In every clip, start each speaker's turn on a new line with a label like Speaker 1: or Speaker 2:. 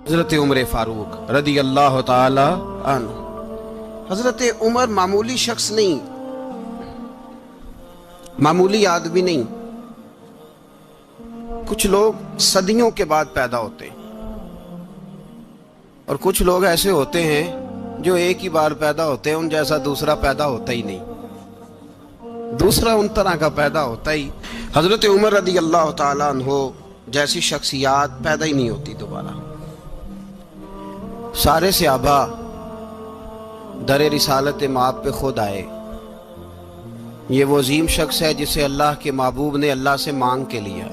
Speaker 1: حضرت عمر فاروق رضی اللہ تعالی عنہ۔ حضرت عمر معمولی شخص نہیں، معمولی آدمی نہیں۔ کچھ لوگ صدیوں کے بعد پیدا ہوتے ہیں اور کچھ لوگ ایسے ہوتے ہیں جو ایک ہی بار پیدا ہوتے ہیں، ان جیسا دوسرا پیدا ہوتا ہی نہیں، دوسرا ان طرح کا پیدا ہوتا ہی۔ حضرت عمر رضی اللہ تعالیٰ عنہ جیسی شخصیات پیدا ہی نہیں ہوتی دوبارہ۔ سارے صحابہ در رسالت مآب پہ خود آئے۔ یہ وہ عظیم شخص ہے جسے اللہ کے محبوب نے اللہ سے مانگ کے لیا،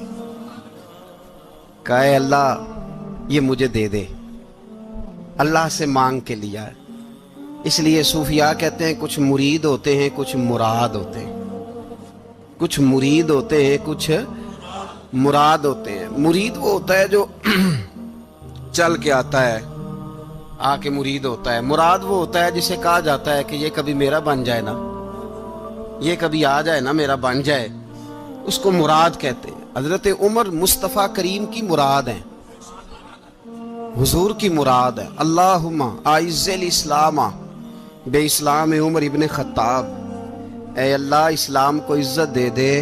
Speaker 1: کہا اے اللہ یہ مجھے دے دے، اللہ سے مانگ کے لیا ہے۔ اس لیے صوفیاء کہتے ہیں کچھ مرید ہوتے ہیں کچھ مراد ہوتے ہیں، کچھ مرید ہوتے ہیں کچھ مراد ہوتے ہیں۔ مرید وہ ہوتا ہے جو چل کے آتا ہے، آ کے مرید ہوتا ہے۔ مراد وہ ہوتا ہے جسے کہا جاتا ہے کہ یہ کبھی میرا بن جائے نا، یہ کبھی آ جائے نا، میرا بن جائے، اس کو مراد کہتے ہیں۔ حضرت عمر مصطفیٰ کریم کی مراد ہیں، حضور کی مراد ہے۔ اللہم اعز الاسلام بے اسلام عمر ابن خطاب، اے اللہ اسلام کو عزت دے دے،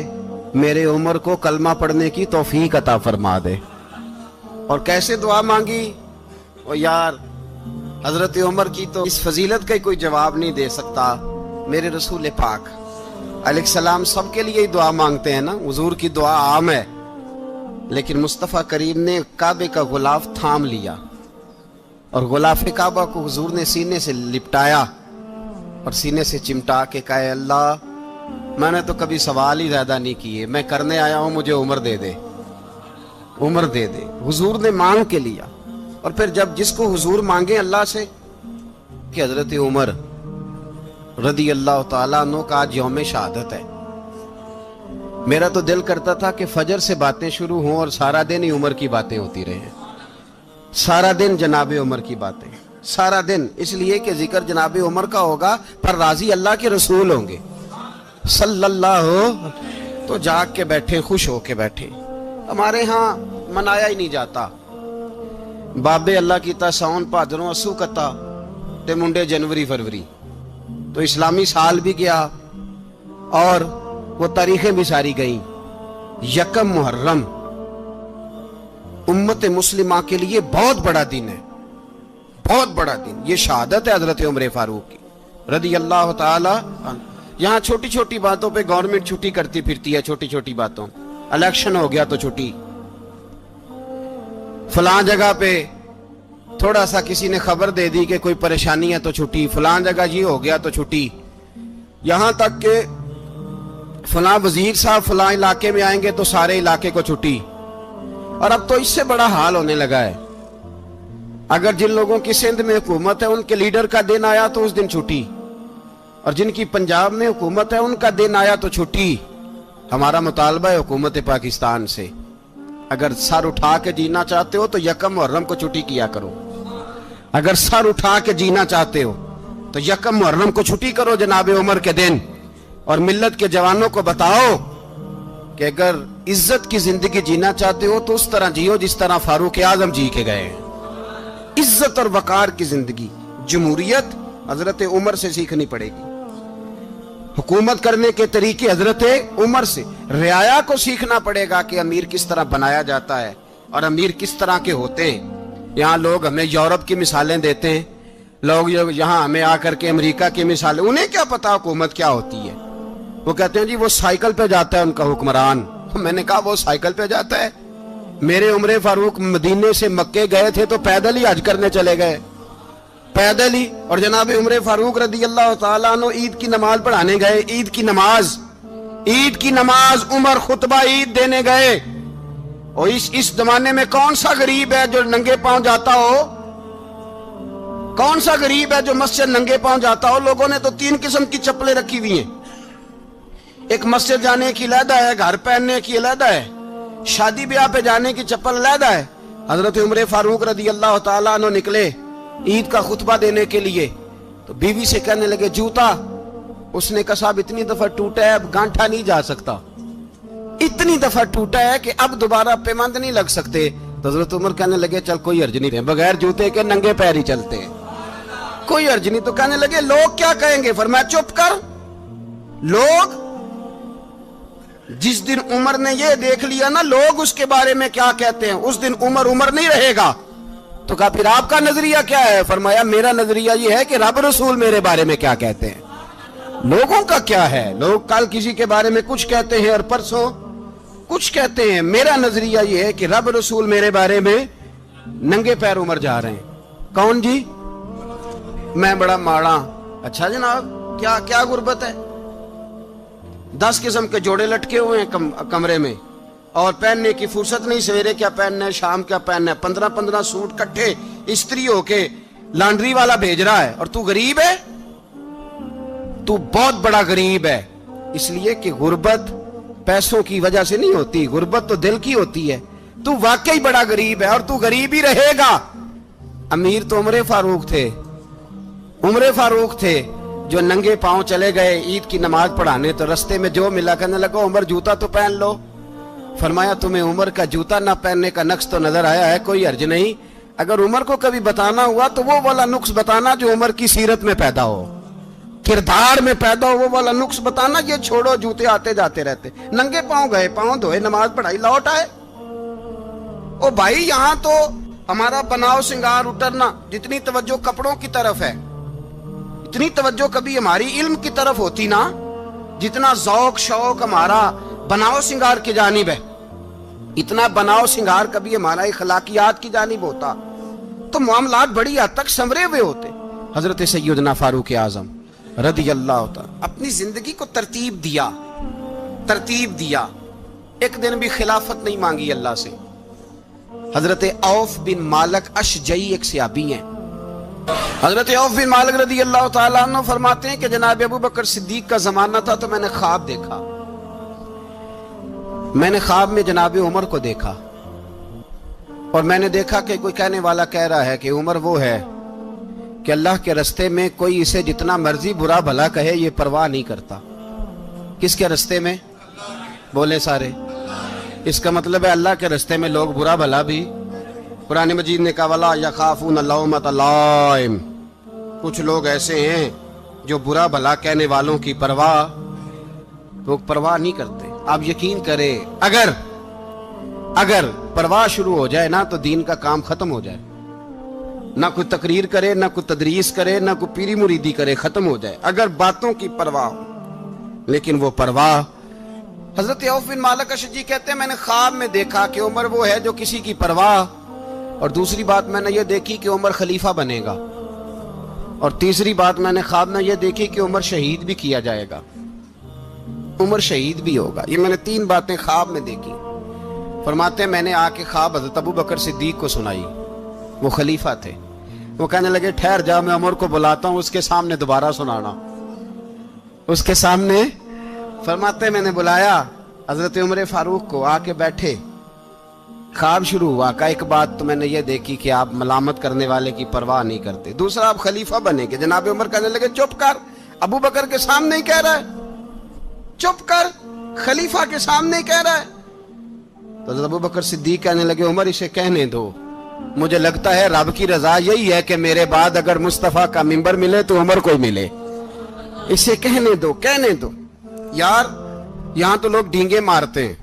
Speaker 1: میرے عمر کو کلمہ پڑھنے کی توفیق عطا فرما دے۔ اور کیسے دعا مانگی؟ او یار حضرت عمر کی تو اس فضیلت کا کوئی جواب نہیں دے سکتا، میرے رسول پاک علیہ السلام سب کے لیے ہی دعا مانگتے ہیں نا، حضور کی دعا عام ہے، لیکن مصطفیٰ کریم نے کعبے کا غلاف تھام لیا اور غلاف کعبہ کو حضور نے سینے سے لپٹایا اور سینے سے چمٹا کے کہا اے اللہ میں نے تو کبھی سوال ہی زیادہ نہیں کیے، میں کرنے آیا ہوں، مجھے عمر دے دے، عمر دے دے۔ حضور نے مانگ کے لیا۔ اور پھر جب جس کو حضور مانگے اللہ سے، کہ حضرت عمر رضی اللہ تعالیٰ عنہ کا آج یوم شہادت ہے، میرا تو دل کرتا تھا کہ فجر سے باتیں شروع ہوں اور سارا دن ہی عمر کی باتیں ہوتی رہیں، سارا دن جناب عمر کی باتیں، سارا دن، اس لیے کہ ذکر جناب عمر کا ہوگا پر راضی اللہ کے رسول ہوں گے صلی اللہ، تو جاگ کے بیٹھے، خوش ہو کے بیٹھے۔ ہمارے ہاں منایا ہی نہیں جاتا، بابے اللہ کیتا ساؤن بھادروں اسو کتا تے منڈے جنوری فروری، تو اسلامی سال بھی گیا اور وہ تاریخیں بھی ساری گئیں۔ یکم محرم امت مسلمہ کے لیے بہت بڑا دن ہے، بہت بڑا دن، یہ شہادت ہے حضرت عمر فاروق کی رضی اللہ تعالی عنہ۔ یہاں چھوٹی چھوٹی باتوں پہ گورنمنٹ چھٹی کرتی پھرتی ہے، چھوٹی چھوٹی باتوں، الیکشن ہو گیا تو چھٹی، فلاں جگہ پہ تھوڑا سا کسی نے خبر دے دی کہ کوئی پریشانی ہے تو چھٹی، فلاں جگہ یہ ہو گیا تو چھٹی، یہاں تک کہ فلاں وزیر صاحب فلاں علاقے میں آئیں گے تو سارے علاقے کو چھٹی۔ اور اب تو اس سے بڑا حال ہونے لگا ہے، اگر جن لوگوں کی سندھ میں حکومت ہے ان کے لیڈر کا دن آیا تو اس دن چھٹی، اور جن کی پنجاب میں حکومت ہے ان کا دن آیا تو چھٹی۔ ہمارا مطالبہ ہے حکومت پاکستان سے، اگر سر اٹھا کے جینا چاہتے ہو تو یکم محرم کو چھٹی کیا کرو، اگر سر اٹھا کے جینا چاہتے ہو تو یکم محرم کو چھٹی کرو جناب عمر کے دن، اور ملت کے جوانوں کو بتاؤ کہ اگر عزت کی زندگی جینا چاہتے ہو تو اس طرح جیو جس طرح فاروق اعظم جی کے گئے ہیں، عزت اور وقار کی زندگی۔ جمہوریت حضرت عمر سے سیکھنی پڑے گی، حکومت کرنے کے طریقے حضرت عمر سے، رعایا کو سیکھنا پڑے گا کہ امیر کس طرح بنایا جاتا ہے اور امیر کس طرح کے ہوتے ہیں۔ یہاں لوگ ہمیں یورپ کی مثالیں دیتے ہیں، لوگ یہاں ہمیں آ کر کے امریکہ کی مثالیں، انہیں کیا پتا حکومت کیا ہوتی ہے، وہ کہتے ہیں جی وہ سائیکل پہ جاتا ہے ان کا حکمران۔ میں نے کہا وہ سائیکل پہ جاتا ہے؟ میرے عمر فاروق مدینے سے مکے گئے تھے تو پیدل ہی حج کرنے چلے گئے، پیدل ہی، اور جناب عمر فاروق رضی اللہ تعالیٰ عنہ عید کی نماز پڑھانے گئے، عید کی نماز عمر خطبہ عید دینے گئے۔ اور اس زمانے میں کون سا غریب ہے جو ننگے پاؤں جاتا ہو؟ کون سا غریب ہے جو مسجد ننگے پاؤں جاتا ہو؟ لوگوں نے تو 3 قسم کی چپلیں رکھی ہوئی ہیں، ایک مسجد جانے کی علیحدہ ہے، گھر پہننے کی علیحدہ ہے، شادی بیاہ پہ جانے کی چپل علیحدہ ہے۔ حضرت عمر فاروق رضی اللہ تعالیٰ عنہ نکلے عید کا خطبہ دینے کے لیے تو بیوی سے کہنے لگے جوتا، اس نے کہا صاحب اتنی دفعہ ٹوٹا ہے اب گانٹھا نہیں جا سکتا، اتنی دفعہ ٹوٹا ہے کہ اب دوبارہ پیمند نہیں لگ سکتے۔ تو حضرت عمر کہنے لگے چل کوئی حرج نہیں ہے، بغیر جوتے کے ننگے پیر ہی چلتے ہیں، کوئی حرج نہیں۔ تو کہنے لگے لوگ کیا کہیں گے؟ فرمایا چپ کر، لوگ جس دن عمر نے یہ دیکھ لیا نا لوگ اس کے بارے میں کیا کہتے ہیں، اس دن عمر عمر نہیں رہے گا۔ تو کہا پھر آپ کا نظریہ کیا ہے؟ فرمایا میرا نظریہ یہ ہے کہ رب رسول میرے بارے میں کیا کہتے ہیں، لوگوں کا کیا ہے؟ لوگ کل کسی کے بارے میں کچھ کہتے ہیں اور پرسوں کچھ کہتے ہیں، میرا نظریہ یہ ہے کہ رب رسول میرے بارے میں ننگے پیر عمر جا رہے ہیں۔ کون جی؟ میں بڑا ماڑا۔ اچھا جناب، کیا غربت ہے؟ 10 قسم کے جوڑے لٹکے ہوئے ہیں کمرے میں، اور پہننے کی فرصت نہیں، سویرے کیا پہننا ہے، شام کیا پہننا ہے، 15 سوٹ کٹھے استری ہو کے لانڈری والا بھیج رہا ہے، اور تو غریب ہے، تو بہت بڑا غریب ہے۔ اس لیے کہ غربت پیسوں کی وجہ سے نہیں ہوتی، غربت تو دل کی ہوتی ہے۔ تو واقعی بڑا غریب ہے اور تو غریب ہی رہے گا۔ امیر تو عمر فاروق تھے، عمر فاروق تھے جو ننگے پاؤں چلے گئے عید کی نماز پڑھانے، تو رستے میں جو ملا کہنے لگا عمر جوتا تو پہن لو۔ فرمایا تمہیں عمر کا جوتا نہ پہننے کا نقص تو نظر آیا ہے، کوئی حرج نہیں، اگر عمر کو کبھی بتانا ہوا تو وہ والا نقص بتانا جو عمر کی سیرت میں پیدا ہو، کردار میں پیدا ہو، وہ والا نقص بتانا، یہ چھوڑو جوتے آتے جاتے رہتے۔ ننگے پاؤں گئے، پاؤں دھوئے، نماز پڑھائی، لوٹ آئے۔ او بھائی یہاں تو ہمارا بناؤ سنگار اترنا، جتنی توجہ کپڑوں کی طرف ہے اتنی توجہ کبھی ہماری علم کی طرف ہوتی نا، جتنا ذوق شوق ہمارا بناؤ سنگار کی جانب ہے، اتنا بناؤ سنگار کبھی ہمارا اخلاقیات کی جانب ہوتا تو معاملات بڑی حد تک سنورے ہوئے ہوتے۔ حضرت سیدنا فاروق اعظم رضی اللہ تعالی اپنی زندگی کو ترتیب دیا۔ ایک دن بھی خلافت نہیں مانگی اللہ سے۔ حضرت عوف بن مالک اشجعی ایک صحابی ہیں، حضرت عوف بن مالک رضی اللہ تعالیٰ عنہ فرماتے ہیں کہ جناب ابو بکر صدیق کا زمانہ تھا تو میں نے خواب دیکھا، میں نے خواب میں جناب عمر کو دیکھا، اور میں نے دیکھا کہ کوئی کہنے والا کہہ رہا ہے کہ عمر وہ ہے کہ اللہ کے رستے میں کوئی اسے جتنا مرضی برا بھلا کہے یہ پرواہ نہیں کرتا۔ کس کے رستے میں؟ بولے سارے۔ اس کا مطلب ہے اللہ کے رستے میں لوگ برا بھلا بھی، قرآن مجید نے کہا وَلَا يَخَافُونَ لَوْمَةَ لَائِمٍ، کچھ لوگ ایسے ہیں جو برا بھلا کہنے والوں کی لوگ پرواہ نہیں کرتے۔ آپ یقین کریں اگر پرواہ شروع ہو جائے نا تو دین کا کام ختم ہو جائے، نہ کوئی تقریر کرے، نہ کوئی تدریس کرے، نہ کوئی پیری مریدی کرے، ختم ہو جائے اگر باتوں کی پرواہ ہو۔ لیکن وہ پرواہ، حضرت عوف بن مالک اشجعی کہتے ہیں میں نے خواب میں دیکھا کہ عمر وہ ہے جو کسی کی پرواہ، اور دوسری بات میں نے یہ دیکھی کہ عمر خلیفہ بنے گا، اور تیسری بات میں نے خواب میں یہ دیکھی کہ عمر شہید بھی کیا جائے گا، عمر شہید بھی ہوگا۔ یہ میں نے 3 باتیں خواب میں دیکھی۔ فرماتے ہیں میں نے آ کے خواب حضرت ابو بکر صدیق کو سنائی، وہ خلیفہ تھے۔ وہ کہنے لگے ٹھہر جا، میں عمر کو بلاتا ہوں، اس کے سامنے دوبارہ سنانا، اس کے سامنے۔ فرماتے ہیں میں نے بلایا حضرت عمر فاروق کو، آ کے بیٹھے، خواب شروع ہوا۔ کا ایک بات تو میں نے یہ دیکھی کہ آپ ملامت کرنے والے کی پرواہ نہیں کرتے، دوسرا آپ خلیفہ بنے گے۔ جناب عمر کہنے لگے چپ کر، ابو بکر کے سامنے ہی کہہ رہا ہے، چپ کر، خلیفہ کے سامنے ہی کہہ رہا ہے۔ تو حضرت ابو بکر صدیق کہنے لگے عمر اسے کہنے دو، مجھے لگتا ہے رب کی رضا یہی ہے کہ میرے بعد اگر مصطفیٰ کا منبر ملے تو عمر کو ملے، اسے کہنے دو۔ یار یہاں تو لوگ ڈینگے مارتے ہیں،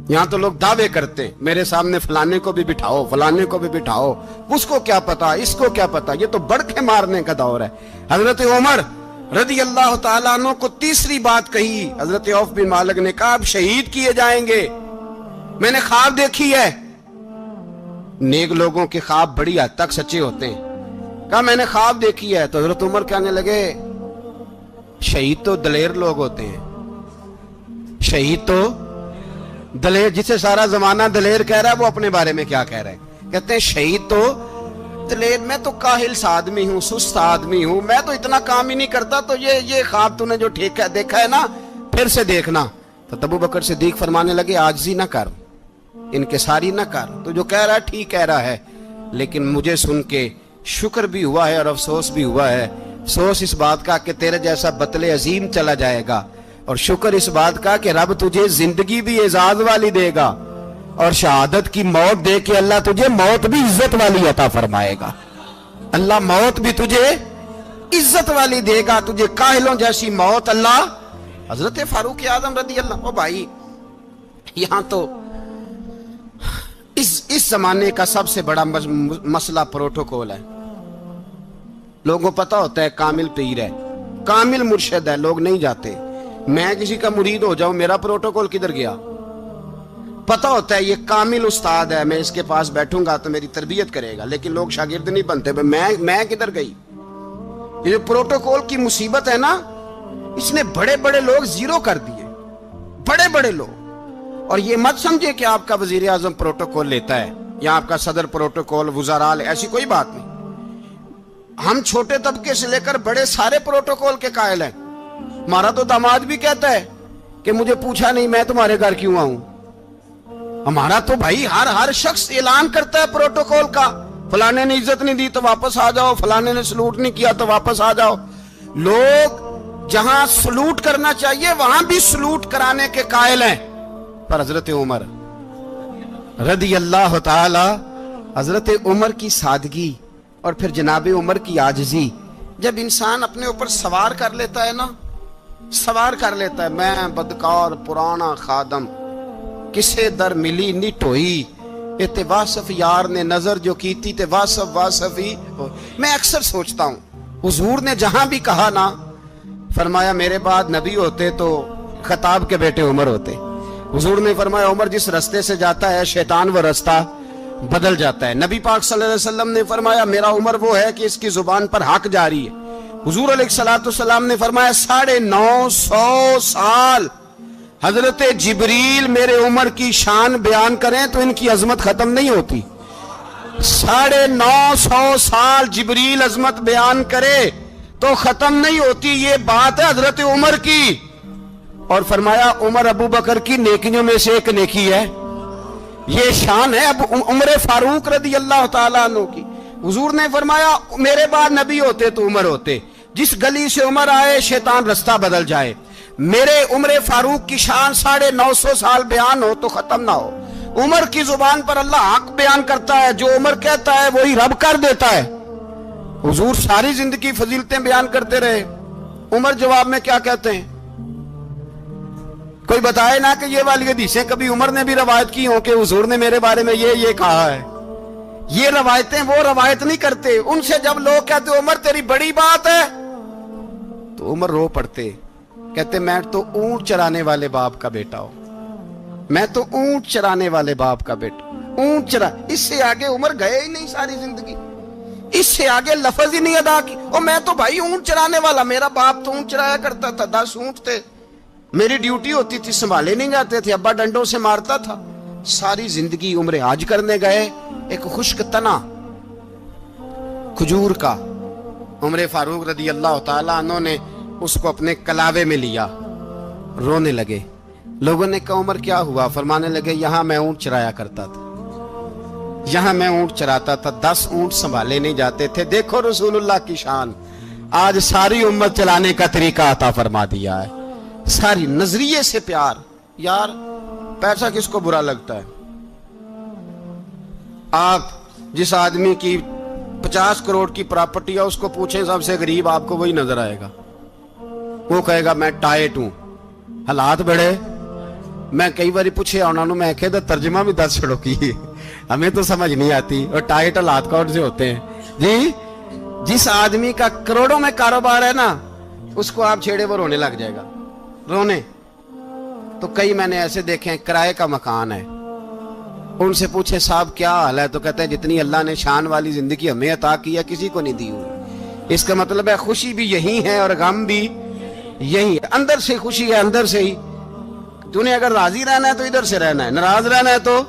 Speaker 1: یہاں تو لوگ دعوے کرتے ہیں میرے سامنے فلانے کو بھی بٹھاؤ، فلانے کو بھی بٹھاؤ، اس کو کیا پتا، اس کو کیا پتا، یہ تو بڑکے مارنے کا دور ہے۔ حضرت عمر رضی اللہ تعالیٰ عنہ کو تیسری بات کہی، حضرت عوف بن مالک نے کہا آپ شہید کیے جائیں گے، میں نے خواب دیکھی ہے۔ نیک لوگوں کے خواب بڑی حد تک سچے ہوتے ہیں۔ کہا میں نے خواب دیکھی ہے۔ تو حضرت عمر کہنے لگے شہید تو دلیر لوگ ہوتے ہیں، شہید تو دلیر، جسے سارا زمانہ دلیر کہہ رہا ہے وہ اپنے بارے میں کیا کہہ رہے ہیں؟ کہتے ہیں شہید تو دلیر، میں تو کاہل سا آدمی ہوں، سست آدمی ہوں، میں تو اتنا کام ہی نہیں کرتا، تو یہ خواب تو نے جو دیکھا ہے نا پھر سے دیکھنا۔ تو ابو بکر صدیق فرمانے لگے عاجزی نہ کر، انکساری نہ کر، تو جو کہہ رہا ہے ٹھیک کہہ رہا ہے، لیکن مجھے سن کے شکر بھی ہوا ہے اور افسوس بھی ہوا ہے۔ افسوس اس بات کا کہ تیرے جیسا بطل عظیم چلا جائے گا، اور شکر اس بات کا کہ رب تجھے زندگی بھی اعزاز والی دے گا، اور شہادت کی موت دے کے اللہ تجھے موت بھی عزت والی عطا فرمائے گا. اللہ موت بھی تجھے عزت والی دے گا, تجھے کاہلوں جیسی موت اللہ. حضرت فاروق اعظم رضی اللہ. او بھائی یہاں تو اس زمانے کا سب سے بڑا مسئلہ پروٹوکول ہے. لوگوں کو پتا ہوتا ہے کامل پیر ہے, کامل مرشد ہے, لوگ نہیں جاتے. میں کسی کا مرید ہو جاؤں, میرا پروٹوکول کدھر گیا؟ پتا ہوتا ہے یہ کامل استاد ہے, میں اس کے پاس بیٹھوں گا تو میری تربیت کرے گا, لیکن لوگ شاگرد نہیں بنتے. میں کدھر گئی؟ یہ جو پروٹوکول کی مصیبت ہے نا, اس نے بڑے بڑے لوگ زیرو کر دیے, بڑے بڑے لوگ. اور یہ مت سمجھے کہ آپ کا وزیر اعظم پروٹوکول لیتا ہے یا آپ کا صدر پروٹوکول, وزراء, ایسی کوئی بات نہیں. ہم چھوٹے طبقے سے لے کر بڑے سارے پروٹوکول کے قائل ہیں. ہمارا تو داماد بھی کہتا ہے کہ مجھے پوچھا نہیں, میں تمہارے گھر کیوں آؤں. ہمارا تو بھائی ہر شخص اعلان کرتا ہے پروٹوکول کا, فلانے نے عزت نہیں دی تو واپس آ جاؤ, فلانے نے سلوٹ نہیں کیا تو واپس آ جاؤ. لوگ جہاں سلوٹ کرنا چاہیے وہاں بھی سلوٹ کرانے کے قائل ہیں. پر حضرت عمر رضی اللہ تعالی, حضرت عمر کی سادگی اور پھر جناب عمر کی عاجزی, جب انسان اپنے اوپر سوار کر لیتا ہے نا, سوار کر لیتا ہے, میں بدکار پرانا خادم, کسے در ملی نی ٹوئی, اتے واصف یار نے نظر جو کیتی تے واصف ہی. میں اکثر سوچتا ہوں حضور نے جہاں بھی کہا نا, فرمایا میرے بعد نبی ہوتے تو خطاب کے بیٹے عمر ہوتے. حضور نے فرمایا عمر جس رستے سے جاتا ہے شیطان وہ رستہ بدل جاتا ہے. نبی پاک صلی اللہ علیہ وسلم نے فرمایا میرا عمر وہ ہے کہ اس کی زبان پر حق جاری ہے. حضور علیہ السلام نے فرمایا 950 سال حضرت جبریل میرے عمر کی شان بیان کریں تو ان کی عظمت ختم نہیں ہوتی. 950 سال جبریل عظمت بیان کرے تو ختم نہیں ہوتی. یہ بات ہے حضرت عمر کی. اور فرمایا عمر ابو بکر کی نیکیوں میں سے ایک نیکی ہے, یہ شان ہے اب عمر فاروق رضی اللہ تعالیٰ عنہ کی. حضور نے فرمایا میرے بعد نبی ہوتے تو عمر ہوتے, جس گلی سے عمر آئے شیطان رستہ بدل جائے. میرے عمر فاروق کی شان 950 سال بیان ہو تو ختم نہ ہو. عمر کی زبان پر اللہ حق بیان کرتا ہے, جو عمر کہتا ہے وہی رب کر دیتا ہے. حضور ساری زندگی فضیلتیں بیان کرتے رہے, عمر جواب میں کیا کہتے ہیں؟ کوئی بتائے نا کہ یہ والی حدیثیں کبھی عمر نے بھی روایت کی ہوں کہ حضور نے میرے بارے میں یہ کہا ہے. یہ روایتیں وہ روایت نہیں کرتے. ان سے جب لوگ کہتے عمر تیری بڑی بات ہے تو عمر رو پڑتے, کہتے میں تو اونٹ چرانے والے باپ کا بیٹا ہوں, میں تو اونٹ چرانے والے باپ کا بیٹا, اونٹ چرا. اس سے آگے عمر گئے ہی نہیں ساری زندگی, اس سے آگے لفظ ہی نہیں ادا کی. اور میں تو بھائی اونٹ چرانے والا, میرا باپ تو اونٹ چرایا کرتا تھا, 10 اونٹ تھے, میری ڈیوٹی ہوتی تھی, سنبھالے نہیں جاتے تھے, ابا ڈنڈوں سے مارتا تھا. ساری زندگی عمر حج کرنے گئے, ایک خشک تنا کھجور کا عمر فاروق رضی اللہ تعالیٰ عنہ نے اس کو اپنے کلاوے میں لیا, رونے لگے. لوگوں نے کہا عمر کیا ہوا؟ فرمانے لگے یہاں میں اونٹ چرایا کرتا تھا, یہاں میں اونٹ چراتا تھا, 10 اونٹ سنبھالے نہیں جاتے تھے. دیکھو رسول اللہ کی شان, آج ساری امت چلانے کا طریقہ عطا فرما دیا ہے. ساری نظریے سے پیار. یار پیسہ کس کو برا لگتا ہے؟ آپ جس آدمی کی 50 کروڑ کی پراپرٹی ہے اس کو پوچھیں سب سے غریب, آپ کو وہی نظر آئے گا. وہ کہے گا میں ٹائٹ ہوں, حالات بڑے. میں کئی باری پوچھے انہوں نے, میں کہتا ترجمہ بھی 10 چھڑوں کی, ہمیں تو سمجھ نہیں آتی. اور ٹائٹ حالات کون سے ہوتے ہیں جی؟ جس آدمی کا کروڑوں میں کاروبار ہے نا, اس کو آپ چھیڑے وہ رونے لگ جائے گا, رونے. تو کئی میں نے ایسے دیکھے ہیں کرائے کا مکان ہے, ان سے پوچھے صاحب کیا حال ہے, تو کہتے ہیں جتنی اللہ نے شان والی زندگی ہمیں عطا کی ہے کسی کو نہیں دی ہوئی. اس کا مطلب ہے خوشی بھی یہی ہے اور غم بھی یہی ہے. اندر سے خوشی ہے, اندر سے ہی. تو نے اگر راضی رہنا ہے تو ادھر سے رہنا ہے, ناراض رہنا ہے تو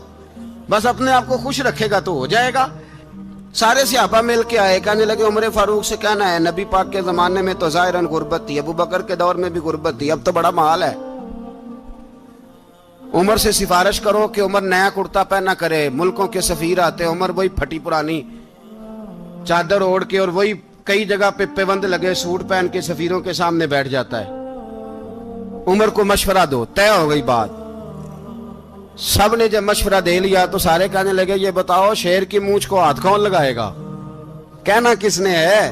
Speaker 1: بس اپنے آپ کو خوش رکھے گا تو ہو جائے گا. سارے صحابہ مل کے آئے, کہنے لگے عمر فاروق سے کہنا ہے نبی پاک کے زمانے میں تو ظاہراً غربت تھی, ابو بکر کے دور میں بھی غربت تھی, اب تو بڑا محال ہے. عمر سے سفارش کرو کہ عمر نیا کرتا پہنا کرے. ملکوں کے سفیر آتے, عمر وہی پھٹی پرانی چادر اوڑھ کے اور وہی کئی جگہ پہ پیوند لگے سوٹ پہن کے سفیروں کے سامنے بیٹھ جاتا ہے. عمر کو مشورہ دو, طے ہو گئی بات. سب نے جب مشورہ دے لیا تو سارے کہنے لگے یہ بتاؤ شیر کی مونچھ کو ہاتھ کون لگائے گا؟ کہنا کس نے ہے؟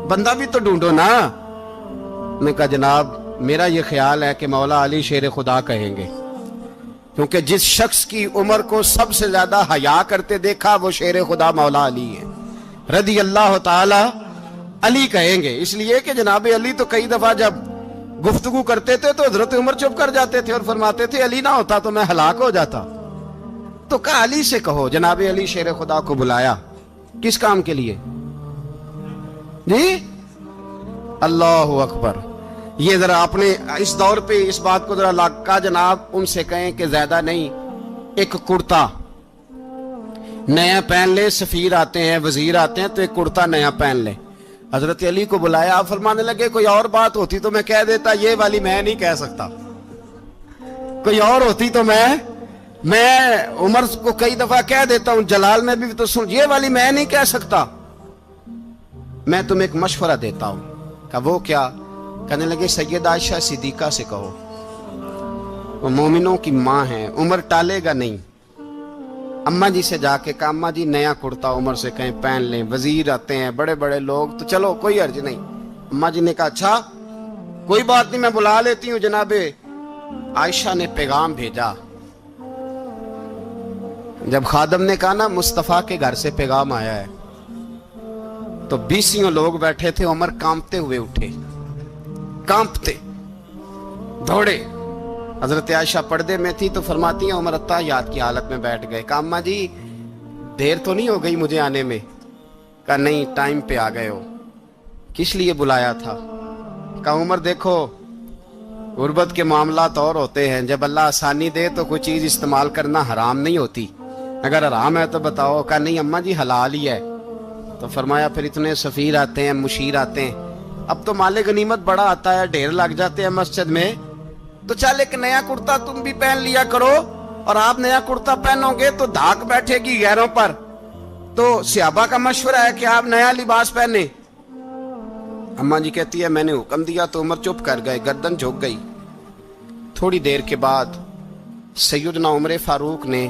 Speaker 1: بندہ بھی تو ڈھونڈو نا۔ میں کہا جناب میرا یہ خیال ہے کہ مولا علی شیر خدا کہیں گے، کیونکہ جس شخص کی عمر کو سب سے زیادہ حیا کرتے دیکھا وہ شیر خدا مولا علی ہے رضی اللہ تعالی علی کہیں گے، اس لیے کہ جناب علی تو کئی دفعہ جب گفتگو کرتے تھے تو حضرت عمر چپ کر جاتے تھے اور فرماتے تھے علی نہ ہوتا تو میں ہلاک ہو جاتا۔ تو کہا علی سے کہو۔ جناب علی شیر خدا کو بلایا، کس کام کے لیے؟ جی اللہ اکبر۔ یہ ذرا اپنے اس دور پہ اس بات کو ذرا لاکا جناب ان سے کہیں کہ زیادہ نہیں، ایک کرتا نیا پہن لے، سفیر آتے ہیں وزیر آتے ہیں تو ایک کرتا نیا پہن لے۔ حضرت علی کو بلایا، آپ فرمانے لگے کوئی اور بات ہوتی تو میں کہہ دیتا، یہ والی میں نہیں کہہ سکتا۔ کوئی اور ہوتی تو میں عمر کو کئی دفعہ کہہ دیتا ہوں، جلال میں بھی تو سن، یہ والی میں نہیں کہہ سکتا۔ میں تمہیں ایک مشورہ دیتا ہوں۔ کہا وہ کیا؟ کہنے لگے سیدہ عائشہ صدیقہ سے کہو، وہ مومنوں کی ماں ہیں، عمر ٹالے گا نہیں۔ اماں جی سے جا کے کہا اماں جی نیا کرتا عمر سے کہیں پہن لیں، وزیر آتے ہیں بڑے بڑے لوگ تو چلو کوئی عرض نہیں۔ اماں جی نے کہا اچھا کوئی بات نہیں میں بلا لیتی ہوں۔ جناب عائشہ نے پیغام بھیجا، جب خادم نے کہا نا مصطفیٰ کے گھر سے پیغام آیا ہے تو 20 لوگ بیٹھے تھے، عمر کانپتے ہوئے اٹھے، کانپتے دوڑے۔ حضرت عائشہ پردے میں تھی تو فرماتی ہیں عمر اتحیات کی حالت میں بیٹھ گئے۔ کہا اماں جی دیر تو نہیں ہو گئی مجھے آنے میں؟ کہا نہیں ٹائم پہ آ گئے ہو۔ کس لیے بلایا تھا؟ کہا عمر دیکھو غربت کے معاملات اور ہوتے ہیں، جب اللہ آسانی دے تو کوئی چیز استعمال کرنا حرام نہیں ہوتی، اگر حرام ہے تو بتاؤ۔ کہا نہیں اماں جی حلال ہی ہے۔ تو فرمایا پھر اتنے سفیر آتے ہیں مشیر آتے ہیں، اب تو مال غنیمت بڑا آتا ہے، ڈھیر لگ جاتے ہیں مسجد میں، تو چل ایک نیا کرتا تم بھی پہن لیا کرو، اور آپ نیا کرتا پہنو گے تو دھاک بیٹھے گی غیروں پر۔ تو صحابہ کا مشورہ ہے کہ آپ نیا لباس پہنے۔ اماں جی کہتی ہے میں نے حکم دیا تو عمر چپ کر گئے، گردن جھک گئی۔ تھوڑی دیر کے بعد سیدنا عمر فاروق نے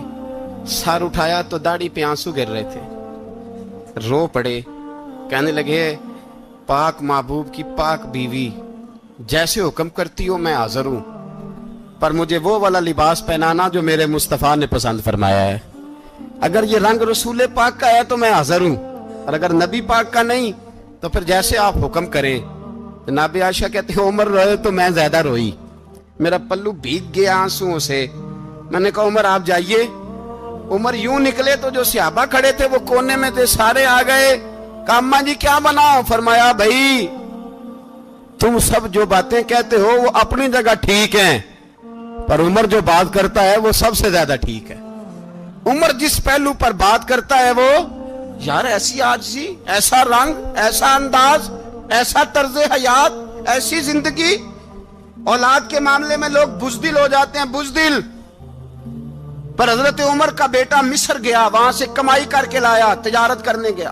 Speaker 1: سر اٹھایا تو داڑھی پہ آنسو گر رہے تھے، رو پڑے، کہنے لگے پاک محبوب کی پاک بیوی جیسے حکم کرتی ہو میں حاضر ہوں، پر مجھے وہ والا لباس پہنانا جو میرے مصطفیٰ نے پسند فرمایا ہے۔ اگر یہ رنگ رسول پاک کا ہے تو میں حاضر ہوں، اور اگر نبی پاک کا نہیں تو پھر جیسے آپ حکم کریں۔ جناب عائشہ کہتے ہیں عمر روئے تو میں زیادہ روئی، میرا پلو بھیگ گیا آنسوؤں سے۔ میں نے کہا عمر آپ جائیے۔ عمر یوں نکلے تو جو صحابہ کھڑے تھے وہ کونے میں تھے، سارے آ گئے۔ کہا اماں جی کیا بناؤ؟ فرمایا بھائی تم سب جو باتیں کہتے ہو وہ اپنی جگہ ٹھیک ہیں، پر عمر جو بات کرتا ہے وہ سب سے زیادہ ٹھیک ہے۔ عمر جس پہلو پر بات کرتا ہے وہ یار ایسی عاجزی، ایسا رنگ، ایسا انداز، ایسا طرز حیات، ایسی زندگی، اولاد کے معاملے میں لوگ بزدل ہو جاتے ہیں، بزدل۔ پر حضرت عمر کا بیٹا مصر گیا، وہاں سے کمائی کر کے لایا، تجارت کرنے گیا،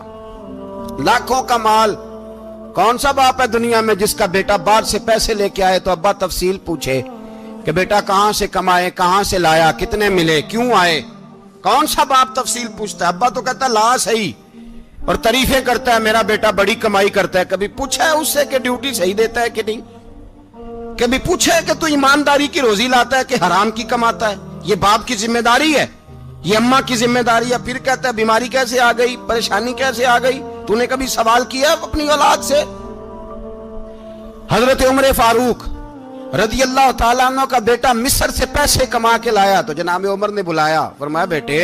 Speaker 1: لاکھوں کا مال۔ کون سا باپ ہے دنیا میں جس کا بیٹا باہر سے پیسے لے کے آئے تو ابا تفصیل پوچھے کہ بیٹا کہاں سے کمائے، کہاں سے لایا، کتنے ملے، کیوں آئے؟ کون سا باپ تفصیل پوچھتا ہے؟ ابا تو کہتا ہے لا صحیح، اور تعریفیں کرتا ہے میرا بیٹا بڑی کمائی کرتا ہے۔ کبھی پوچھا ہے اس سے کہ ڈیوٹی صحیح دیتا ہے کہ نہیں؟ کبھی پوچھا ہے کہ تو ایمانداری کی روزی لاتا ہے کہ حرام کی کماتا ہے؟ یہ باپ کی ذمہ داری ہے، یہ اماں کی ذمہ داری ہے۔ پھر کہتا ہے بیماری کیسے آ گئی، پریشانی کیسے آ گئی؟ تو نے کبھی سوال کیا اپنی اولاد سے؟ حضرت عمر فاروق رضی اللہ تعالیٰ عنہ کا بیٹا مصر سے پیسے کما کے لایا تو جناب عمر نے بلایا، فرمایا بیٹے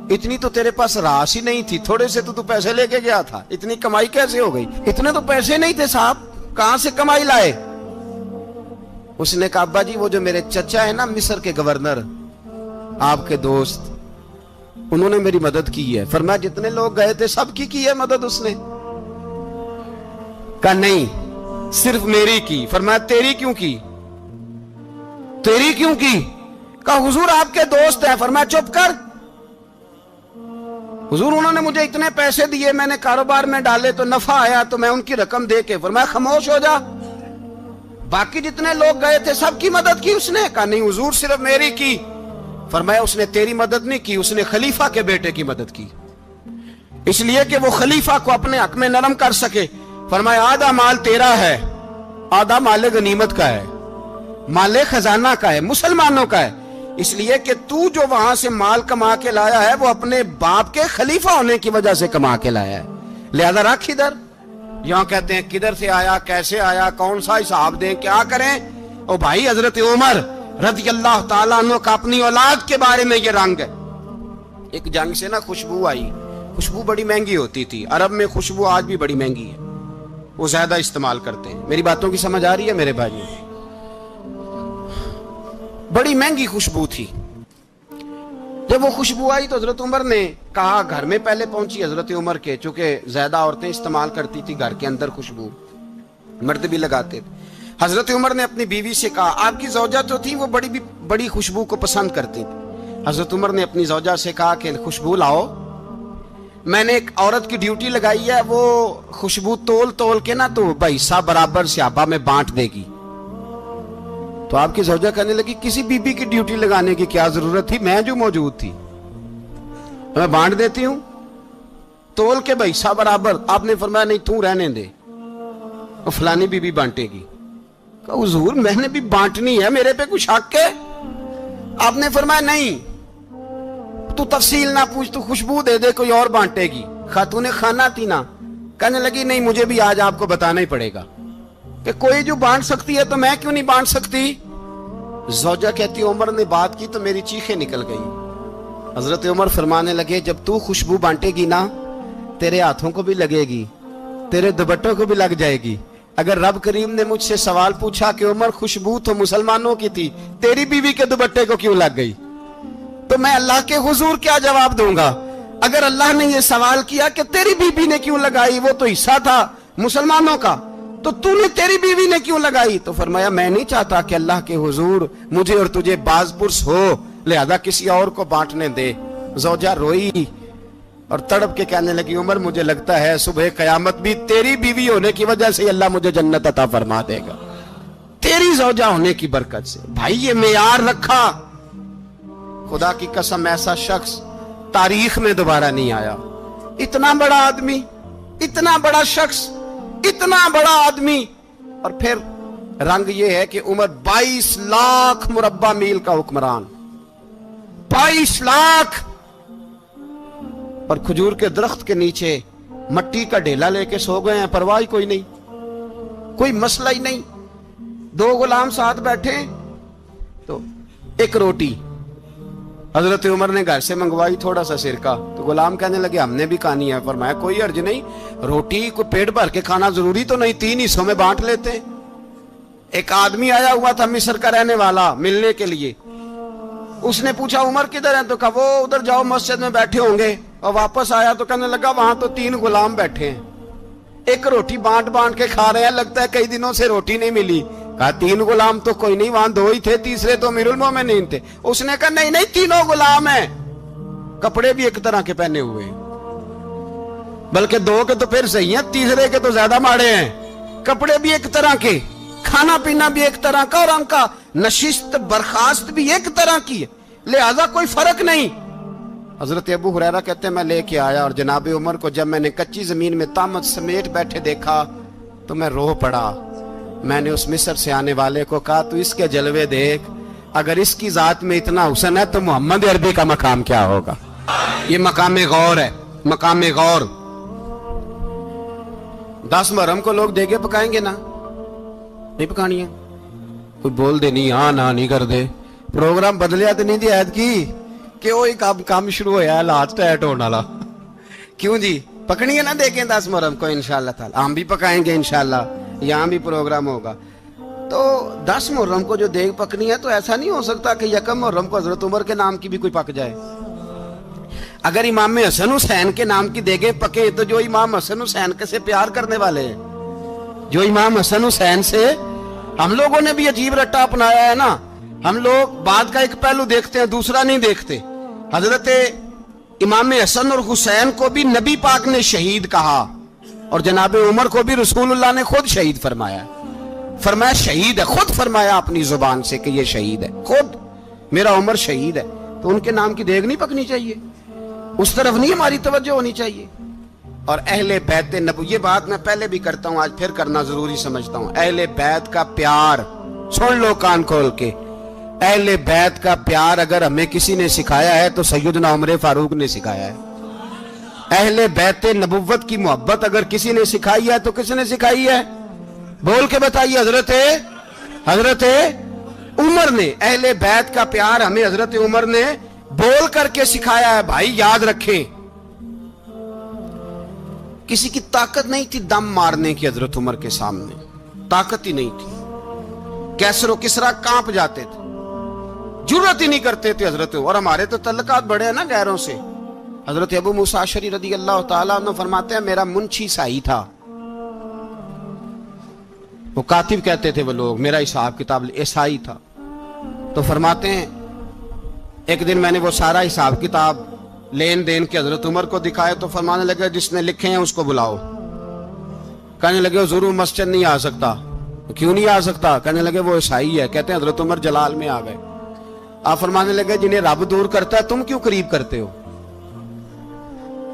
Speaker 1: اتنی تو تیرے پاس راس ہی نہیں تھی، تھوڑے سے تو پیسے لے کے گیا تھا، اتنی کمائی کیسے ہو گئی؟ اتنے تو پیسے نہیں تھے صاحب، کہاں سے کمائی لائے؟ اس نے کہا ابا جی وہ جو میرے چچا ہے نا مصر کے گورنر، آپ کے دوست، انہوں نے میری مدد کی ہے۔ فرمایا جتنے لوگ گئے تھے سب کی ہے مدد اس نے؟ کہا نہیں صرف میری کی۔ فرمایا تیری کیوں کی؟ تیری کیوں کی؟ کہا حضور آپ کے دوست ہیں۔ فرمایا چپ کر، حضور انہوں نے مجھے اتنے پیسے دیے، میں نے کاروبار میں ڈالے تو نفع آیا تو میں ان کی رقم دے کے۔ فرمایا خاموش ہو جا، باقی جتنے لوگ گئے تھے سب کی مدد کی اس نے؟ کہا نہیں حضور صرف میری کی۔ فرمایا اس نے تیری مدد نہیں کی، اس نے خلیفہ کے بیٹے کی مدد کی، اس لیے کہ وہ خلیفہ کو اپنے حق میں نرم کر سکے۔ فرمایا آدھا مال تیرا ہے، آدھا مال غنیمت کا ہے، مال خزانہ کا ہے، مسلمانوں کا ہے، اس لیے کہ تو جو وہاں سے مال کما کے لایا ہے وہ اپنے باپ کے خلیفہ ہونے کی وجہ سے کما کے لایا ہے، لہذا رکھ ادھر۔ یہاں کہتے ہیں کدھر سے آیا، کیسے آیا، کون سا حساب دیں، کیا کریں؟ او بھائی حضرت عمر رضی اللہ تعالیٰ عنہ کا اپنی اولاد کے بارے میں یہ رنگ ہے۔ ایک جنگ سے نا خوشبو آئی، خوشبو بڑی مہنگی ہوتی تھی، عرب میں خوشبو آج بھی بڑی مہنگی ہے، وہ زیادہ استعمال کرتے ہیں۔ میری باتوں کی سمجھ آ رہی ہے میرے بھائی؟ بڑی مہنگی خوشبو تھی۔ جب وہ خوشبو آئی تو حضرت عمر نے کہا، گھر میں پہلے پہنچی حضرت عمر کے، چونکہ زیادہ عورتیں استعمال کرتی تھی گھر کے اندر خوشبو، مرد بھی لگاتے تھے۔ حضرت عمر نے اپنی بیوی سے کہا، آپ کی زوجہ تو تھی وہ بڑی خوشبو کو پسند کرتی تھی۔ حضرت عمر نے اپنی زوجہ سے کہا کہ خوشبو لاؤ، میں نے ایک عورت کی ڈیوٹی لگائی ہے، وہ خوشبو تول کے نا تو حصہ برابر صحابہ میں بانٹ دے گی۔ تو آپ کی زوجہ کہنے لگی، کسی بی بی کی ڈیوٹی لگانے کی کیا ضرورت تھی، میں جو موجود تھی میں بانٹ دیتی ہوں تول کے حصہ برابر۔ آپ نے فرمایا نہیں تو رہنے دے، وہ فلانی بی بی بانٹے گی۔ کہا حضور میں نے بھی بانٹنی ہے، میرے پہ کچھ حق ہے؟ آپ نے فرمایا نہیں، تو تفصیل نہ پوچھ، تو خوشبو دے دے، کوئی اور بانٹے گی۔ خاتون خانہ تھی نا، کہنے لگی نہیں مجھے بھی آج آپ کو بتانا ہی پڑے گا کہ کوئی جو بانٹ سکتی ہے تو میں کیوں نہیں بانٹ سکتی؟ زوجہ کہتی عمر نے بات کی تو میری چیخیں نکل گئی۔ حضرت عمر فرمانے لگے، جب تو خوشبو بانٹے گی نا تیرے ہاتھوں کو بھی لگے گی، تیرے دوپٹوں کو بھی لگ جائے گی۔ اگر رب کریم نے مجھ سے سوال پوچھا کہ عمر خوشبو تو مسلمانوں کی تھی، تیری بیوی کے دوپٹے کو کیوں لگ گئی، تو میں اللہ کے حضور کیا جواب دوں گا؟ اگر اللہ نے یہ سوال کیا کہ تیری بیوی نے کیوں لگائی، وہ تو حصہ تھا مسلمانوں کا، تو نے تیری بیوی نے کیوں لگائی؟ تو فرمایا میں نہیں چاہتا کہ اللہ کے حضور مجھے اور تجھے باز پرس ہو، لہذا کسی اور کو بانٹنے دے۔ زوجہ روئی اور تڑپ کے کہنے لگی، عمر مجھے لگتا ہے صبح قیامت بھی تیری بیوی ہونے کی وجہ سے اللہ مجھے جنت عطا فرما دے گا، تیری زوجہ ہونے کی برکت سے۔ بھائی یہ معیار رکھا، خدا کی قسم ایسا شخص تاریخ میں دوبارہ نہیں آیا۔ اتنا بڑا آدمی، اتنا بڑا شخص، اتنا بڑا آدمی، اور پھر رنگ یہ ہے کہ عمر 22 لاکھ مربع میل کا حکمران، 22 لاکھ، اور کھجور کے درخت کے نیچے مٹی کا ڈھیلا لے کے سو گئے ہیں، پرواہ کوئی نہیں، کوئی مسئلہ ہی نہیں۔ 2 غلام ساتھ بیٹھے تو ایک روٹی حضرت عمر نے گھر سے منگوائی، تھوڑا سا سرکہ، تو غلام کہنے لگے ہم نے بھی کھانی ہے۔ فرمایا کوئی حرج نہیں، روٹی کو پیٹ بھر کے کھانا ضروری تو نہیں، 3 حصوں میں بانٹ لیتے۔ ایک آدمی آیا ہوا تھا مصر کا رہنے والا ملنے کے لیے، اس نے پوچھا عمر کدھر ہیں، تو کہا وہ ادھر جاؤ مسجد میں بیٹھے ہوں گے، اور واپس آیا تو کہنے لگا وہاں تو 3 غلام بیٹھے ہیں، ایک روٹی بانٹ کے کھا رہے ہیں، لگتا ہے کئی دنوں سے روٹی نہیں ملی۔ کہا 3 غلام تو کوئی نہیں، وہاں 2 ہی تھے، تیسرے تو امیر المومنین تھے۔ اس نے کہا نہیں 3 غلام ہیں، کپڑے بھی ایک طرح کے پہنے ہوئے ہیں، بلکہ 2 کے تو پھر صحیح ہیں، تیسرے کے تو زیادہ ماڑے ہیں، کپڑے بھی ایک طرح کے، کھانا پینا بھی ایک طرح کا، اور ان کا نشست برخاست بھی ایک طرح کی ہے، لہذا کوئی فرق نہیں۔ حضرت ابو ہریرہ کہتے ہیں میں لے کے آیا، اور جناب عمر کو جب میں نے کچی زمین میں تامت سمیٹ بیٹھے دیکھا تو میں رو پڑا۔ میں نے اس مصر سے آنے والے کو کہا تو اس کے جلوے دیکھ، اگر اس کی ذات میں اتنا حسن ہے تو محمد عربی کا مقام کیا ہوگا؟ یہ مقام غور ہے، مقام غور۔ 10 محرم کو لوگ دیگے پکائیں گے نا، نہیں پکانی ہے؟ کوئی بول دے نہیں، ہاں نہ نہیں کر دے، پروگرام بدلیا تو نہیں دی عید کی کہ وہی کام شروع ہویا ہے، لاسٹ ایٹ ہونے والا، کیوں جی پکنی ہے نا دیکھیں 10 محرم کو انشاءاللہ تعالی، ہم بھی پکائیں گے انشاءاللہ، یہاں بھی پروگرام ہوگا۔ تو 10 محرم کو جو دیگ پکنی ہے تو ایسا نہیں ہو سکتا کہ 1 محرم کو حضرت عمر کے نام کی بھی کوئی پک جائے۔ اگر امام حسن حسین کے نام کی دیگیں پکے تو جو امام حسن حسین سے پیار کرنے والے ہیں، جو امام حسن حسین سے، ہم لوگوں نے بھی عجیب رٹا اپنایا ہے نا، ہم لوگ بات کا ایک پہلو دیکھتے ہیں دوسرا نہیں دیکھتے۔ حضرت امام حسن اور حسین کو بھی نبی پاک نے شہید کہا، اور جناب عمر کو بھی رسول اللہ نے خود شہید فرمایا، فرمایا شہید ہے، خود فرمایا اپنی زبان سے کہ یہ شہید ہے، خود میرا عمر شہید ہے۔ تو ان کے نام کی دیگ نہیں پکنی چاہیے؟ اس طرف نہیں ہماری توجہ ہونی چاہیے؟ اور اہل بیت نبو، یہ بات میں پہلے بھی کرتا ہوں، آج پھر کرنا ضروری سمجھتا ہوں، اہل بیت کا پیار سن لو کان کھول کے، اہل بیت کا پیار اگر ہمیں کسی نے سکھایا ہے تو سیدنا عمر فاروق نے سکھایا ہے۔ اہل بیت نبوت کی محبت اگر کسی نے سکھائی ہے تو کس نے سکھائی ہے؟ بول کے بتائیے۔ حضرت عمر نے، اہل بیت کا پیار ہمیں حضرت عمر نے بول کر کے سکھایا ہے۔ بھائی یاد رکھیں، کسی کی طاقت نہیں تھی دم مارنے کی حضرت عمر کے سامنے، طاقت ہی نہیں تھی۔ کیسر و کسرا کانپ جاتے تھے، جرأت ہی نہیں کرتے تھے حضرت۔ اور ہمارے تو تعلقات بڑے ہیں نا غیروں سے۔ حضرت ابو موسیٰ اشعری رضی اللہ تعالیٰ عنہ فرماتے ہیں میرا منشی عیسائی تھا، وہ کاتب کہتے تھے وہ لوگ، میرا حساب کتاب عیسائی تھا۔ تو فرماتے ہیں ایک دن میں نے وہ سارا حساب کتاب لین دین کے حضرت عمر کو دکھائے تو فرمانے لگے جس نے لکھے ہیں اس کو بلاؤ۔ کہنے لگے ضرور مسجد نہیں آ سکتا۔ کیوں نہیں آ سکتا؟ کہنے لگے وہ عیسائی ہے۔ کہتے ہیں حضرت عمر جلال میں آ گئے۔ آپ فرمانے لگے جنہیں رب دور کرتا ہے تم کیوں قریب کرتے ہو؟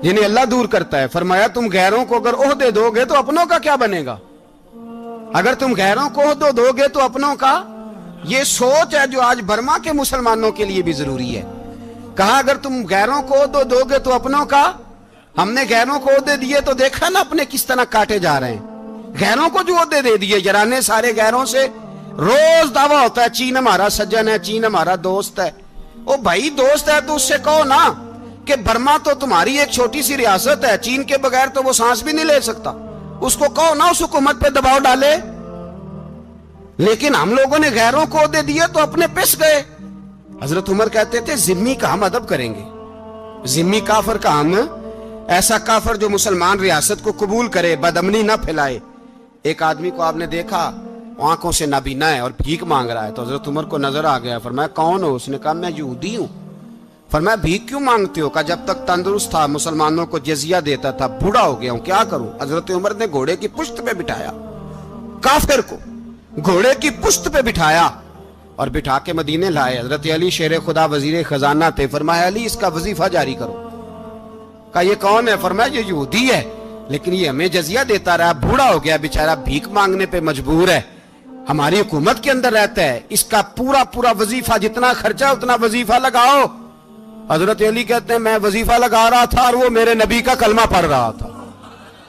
Speaker 1: جنہیں اللہ دور کرتا ہے۔ فرمایا تم غیروں کو اگر عہدے دو گے تو اپنوں کا کیا بنے گا؟ اگر تم غیروں کو عہدے دو گے تو اپنوں کا۔ یہ سوچ ہے جو آج برما کے مسلمانوں کے لیے بھی ضروری ہے۔ کہا اگر تم غیروں کو عہدے دو گے تو اپنوں کا۔ ہم نے غیروں کو عہدے دیے تو دیکھا نا اپنے کس طرح کاٹے جا رہے ہیں۔ غیروں کو جو عہدے دے دیے جرانے سارے غیروں سے، روز دعویٰ ہوتا ہے چین ہمارا سجن ہے، چین ہمارا دوست ہے۔ او بھائی دوست ہے تو اس سے کہو نا کہ برما تو تمہاری ایک چھوٹی سی ریاست ہے، چین کے بغیر تو وہ سانس بھی نہیں لے سکتا۔ اس کو کہو نا اس حکومت پہ دباؤ ڈالے۔ لیکن ہم لوگوں نے غیروں کو عہدے دیے تو اپنے پس گئے۔ حضرت عمر کہتے تھے ذمی کا ہم ادب کریں گے، ذمی کافر کا ہم، ایسا کافر جو مسلمان ریاست کو قبول کرے، بدامنی نہ پھیلائے۔ ایک آدمی کو آپ نے دیکھا آنکھوں سے نابینا ہے اور بھیک مانگ رہا ہے، تو حضرت عمر کو نظر آ گیا۔ فرمایا کون ہو؟ اس نے کہا میں یہودی ہوں۔ فرمایا بھیک کیوں مانگتے ہو؟ کہا جب تک تندرست تھا مسلمانوں کو جزیہ دیتا تھا، بوڑھا ہو گیا ہوں کیا کروں؟ حضرت عمر نے گھوڑے کی پشت پہ بٹھایا، کافر کو گھوڑے کی پشت پہ بٹھایا اور بٹھا کے مدینے لائے۔ حضرت علی شیر خدا وزیر خزانہ تھے۔ فرمایا علی اس کا وظیفہ جاری کرو۔ کہا یہ کون ہے؟ فرمایا یہ یہودی ہے لیکن یہ ہمیں جزیہ دیتا رہا، بوڑھا ہو گیا بیچارہ، بھیک مانگنے پہ مجبور ہے، ہماری حکومت کے اندر رہتا ہے، اس کا پورا وظیفہ جتنا خرچہ اتنا وظیفہ لگاؤ۔ حضرت علی کہتے ہیں میں وظیفہ لگا رہا تھا اور وہ میرے نبی کا کلمہ پڑھ رہا تھا،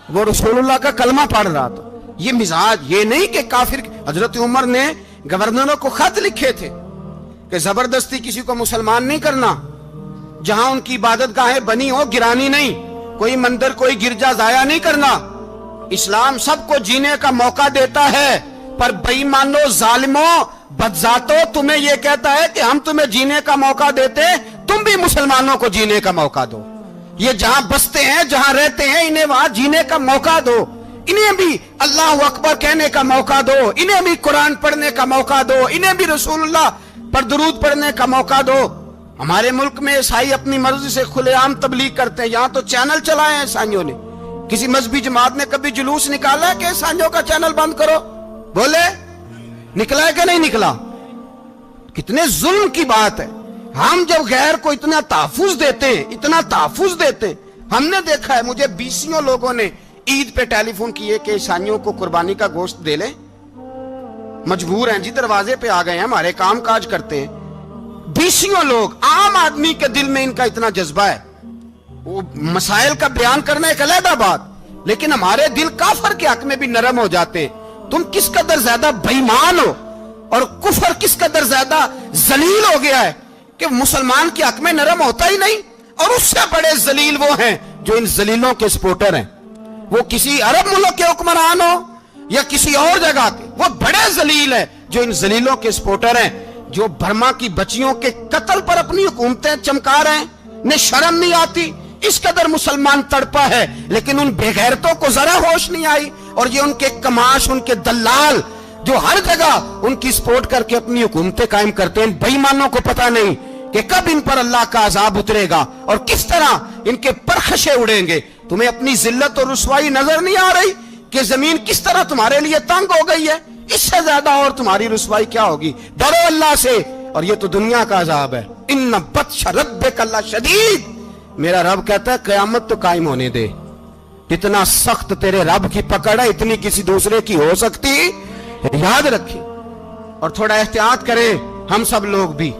Speaker 1: وہ رسول اللہ کا کلمہ پڑھ رہا تھا۔ یہ مزاج، یہ نہیں کہ کافر۔ حضرت عمر نے گورنروں کو خط لکھے تھے کہ زبردستی کسی کو مسلمان نہیں کرنا، جہاں ان کی عبادت گاہیں بنی ہو گرانی نہیں، کوئی مندر کوئی گرجا ضائع نہیں کرنا۔ اسلام سب کو جینے کا موقع دیتا ہے، پر بے ایمانو ظالموں بدذاتو تمہیں یہ کہتا ہے کہ ہم تمہیں جینے کا موقع دیتے، تم بھی مسلمانوں کو جینے کا موقع دو۔ یہ جہاں بستے ہیں جہاں رہتے ہیں انہیں وہاں جینے کا موقع دو، انہیں بھی اللہ اکبر کہنے کا موقع دو، انہیں بھی قرآن پڑھنے کا موقع دو، انہیں بھی رسول اللہ پر درود پڑھنے کا موقع دو۔ ہمارے ملک میں عیسائی اپنی مرضی سے کھلے عام تبلیغ کرتے ہیں، یہاں تو چینل چلائے ہیں عیسائیوں نے۔ کسی مذہبی جماعت نے کبھی جلوس نکالا ہے کہ عیسائیوں کا چینل بند کرو؟ بولے نکلا ہے کہ نہیں نکلا؟ کتنے ظلم کی بات ہے۔ ہم جب غیر کو اتنا تحفظ دیتے ہیں، اتنا تحفظ دیتے ہیں، ہم نے دیکھا ہے مجھے بیسیوں لوگوں نے عید پہ ٹیلی فون کیے کہ عیسائیوں کو قربانی کا گوشت دے لیں، مجبور ہیں جی، دروازے پہ آ گئے ہیں، ہمارے کام کاج کرتے ہیں۔ بیسیوں لوگ، عام آدمی کے دل میں ان کا اتنا جذبہ ہے، وہ مسائل کا بیان کرنا ایک علیحدہ بات، لیکن ہمارے دل کافر کے حق میں بھی نرم ہو جاتے ہیں۔ تم کس قدر زیادہ بے ایمان ہو اور کفر کس قدر زیادہ ذلیل ہو گیا ہے کہ مسلمان کے حق میں نرم ہوتا ہی نہیں، اور اس سے بڑے ذلیل وہ ہیں جو ان ذلیلوں کے سپورٹر ہیں، وہ کسی عرب ملک کے حکمران ہو یا کسی اور جگہ کے، وہ بڑے ذلیل ہیں جو ان ذلیلوں کے سپورٹر ہیں، جو برما کی بچیوں کے قتل پر اپنی حکومتیں چمکا رہے ہیں، انہیں شرم نہیں آتی۔ اس قدر مسلمان تڑپا ہے لیکن ان بے غیرتوں کو ذرا ہوش نہیں آئی، اور یہ ان کے کماش، ان کے دلال جو ہر جگہ ان کی سپورٹ کر کے اپنی حکومتیں قائم کرتے ہیں، بے ایمانوں کو پتہ نہیں کہ کب ان پر اللہ کا عذاب اترے گا اور کس طرح ان کے پرخشے اڑیں گے۔ تمہیں اپنی ذلت اور رسوائی نظر نہیں آ رہی کہ زمین کس طرح تمہارے لیے تنگ ہو گئی ہے؟ اس سے زیادہ اور تمہاری رسوائی کیا ہوگی؟ ڈرو اللہ سے، اور یہ تو دنیا کا عذاب ہے. ان بطش ربک لشدید. میرا رب کہتا ہے قیامت تو قائم ہونے دے. اتنا سخت تیرے رب کی پکڑ ہے اتنی کسی دوسرے کی ہو سکتی؟ یاد رکھیں اور تھوڑا احتیاط کریں. ہم سب لوگ بھی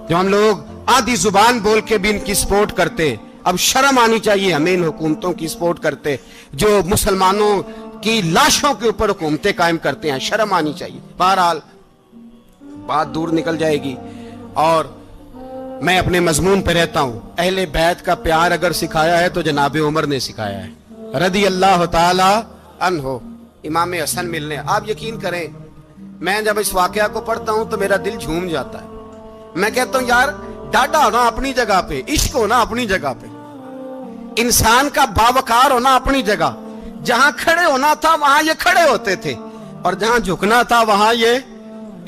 Speaker 1: جو ہم لوگ آدھی زبان بول کے بھی ان کی سپورٹ کرتے, اب شرم آنی چاہیے ہمیں ان حکومتوں کی سپورٹ کرتے جو مسلمانوں کی لاشوں کے اوپر حکومتیں قائم کرتے ہیں. شرم آنی چاہیے. بہرحال بات دور نکل جائے گی اور میں اپنے مضمون پہ رہتا ہوں. اہل بیت کا پیار اگر سکھایا ہے تو جناب عمر نے سکھایا ہے رضی اللہ تعالی عنہ. امام حسن ملنے, آپ یقین کریں میں جب اس واقعہ کو پڑھتا ہوں تو میرا دل جھوم جاتا ہے. میں کہتا ہوں یار ڈاڈا ہونا اپنی جگہ پہ, عشق ہونا اپنی جگہ پہ, انسان کا باوقار ہونا اپنی جگہ. جہاں کھڑے ہونا تھا وہاں یہ کھڑے ہوتے تھے اور جہاں جھکنا تھا وہاں یہ.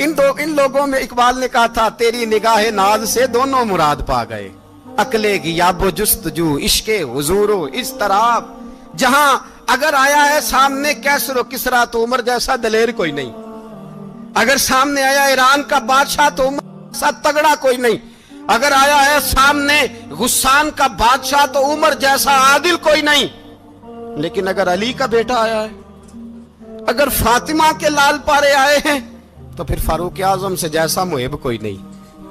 Speaker 1: ان لوگوں میں اقبال نے کہا تھا تیری نگاہ ناز سے دونوں مراد پا گئے. عقلِ غیاب و جستجو, عشق حضور و اضطراب. جہاں اگر آیا ہے سامنے کیسر و کسرا تو عمر جیسا دلیر کوئی نہیں. اگر سامنے آیا ایران کا بادشاہ تو عمر جیسا تگڑا کوئی نہیں. اگر آیا ہے سامنے غسان کا بادشاہ تو عمر جیسا عادل کوئی نہیں. لیکن اگر علی کا بیٹا آیا ہے, اگر فاطمہ کے لال پارے آئے ہیں تو پھر فاروق اعظم سے جیسا محب کوئی نہیں,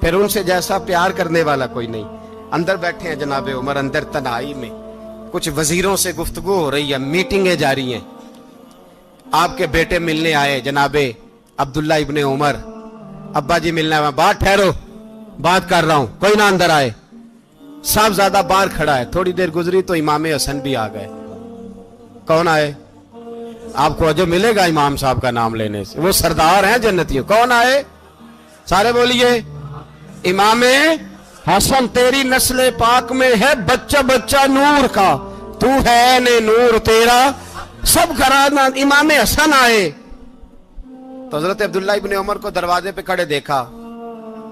Speaker 1: پھر ان سے جیسا پیار کرنے والا کوئی نہیں. اندر بیٹھے ہیں جناب عمر, اندر تنہائی میں کچھ وزیروں سے گفتگو ہو رہی ہے, میٹنگیں جاری ہیں. آپ کے بیٹے ملنے آئے جناب عبداللہ ابن عمر. ابا جی ملنا ہے. بات ٹھہرو, بات کر رہا ہوں, کوئی نہ اندر آئے. صاحب زیادہ باہر کھڑا ہے. تھوڑی دیر گزری تو امام حسن بھی آ گئے. کون آئے؟ آپ کو جو ملے گا امام صاحب کا نام لینے سے, وہ سردار ہیں جنتیوں. کون آئے؟ سارے بولیے. امام حسن تیری نسل پاک میں ہے بچہ بچہ نور کا, تو ہے نے نور تیرا سب گھرانہ. امام حسن آئے تو حضرت عبداللہ ابن عمر کو دروازے پہ کھڑے دیکھا.